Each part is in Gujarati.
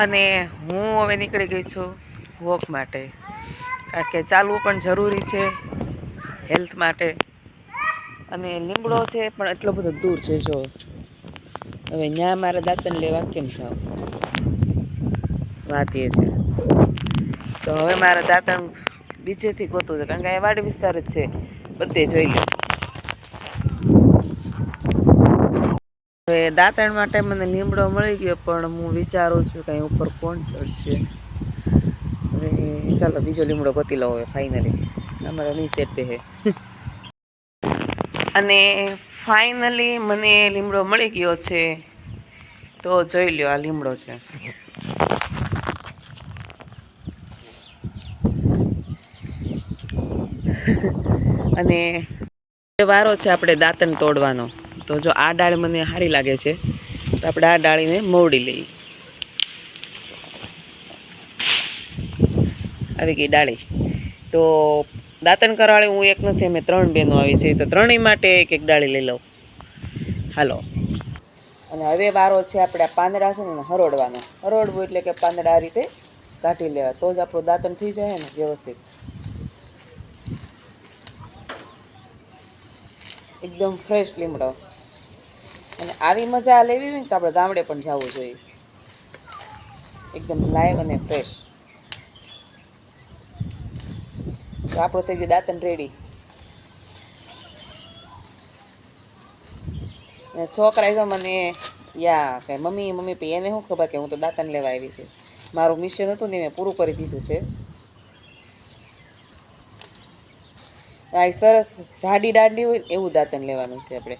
અને હું હવે નીકળી ગઈ છું વોક માટે, કારણ કે ચાલવું પણ જરૂરી છે હેલ્થ માટે. અને લીમડો છે પણ એટલો બધો દૂર છે, જો હવે ન્યા મારા દાંતણ લેવા કેમ જાવ, વાત એ છે. તો હવે મારા દાંતણ બીજેથી ગોતું છે, કારણ કે અહીંયા વાડી વિસ્તાર જ છે, બધે જોઈ લો. હવે દાંતણ માટે મને લીમડો મળી ગયો, પણ હું વિચારું છું કે અહીં ઉપર કોણ ચડશે. હવે ચાલો બીજો લીમડો ગોતી લો હવે ફાઇનલી, અમારો નહીં સેટ બેહે. અને ફાઇનલી મને લીમડો મળી ગયો છે, તો જોઈ લ્યો આ લીમડો છે. અને વારો છે આપણે દાંતણ તોડવાનો. તો જો આ ડાળ મને સારી લાગે છે, તો આપણે આ ડાળીને મોવડી લઈએ. આવી ગઈ ડાળી. તો દાંતણ કરવાળી હું એક નથી, અમે 3 બહેનો આવી છે, તો ત્રણેય માટે એક એક ડાળી લઈ લઉં. હાલો. અને હવે વારો છે આપણે આ પાંદડા છે ને હરોડવાનો. હરોડવું એટલે કે પાંદડા આ રીતે કાઢી લેવા, તો જ આપણું દાંતણ થઈ જાય ને વ્યવસ્થિત. એકદમ ફ્રેશ લીમડો. અને આવી મજા લેવી હોય ને તો આપણે ગામડે પણ જવું જોઈએ, એકદમ લાઈવ અને ફ્રેશ. તો આપણો થઈ ગયો દાંતણ રેડી. અને છોકરા તો મને કે મમ્મી મમ્મી એને શું ખબર કે હું તો દાંતણ લેવા આવી છું. મારું મિશન હતું ને મેં પૂરું કરી દીધું છે. આ સરસ જાડી દાંડી હોય એવું દાંતણ લેવાનું છે આપણે.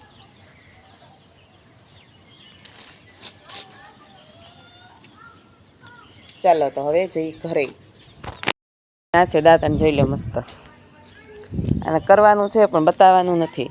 ચાલો તો હવે જઈ ઘરે. આ છે દાંતણ, જોઈ લો મસ્ત. અને કરવાનું છે પણ બતાવવાનું નથી.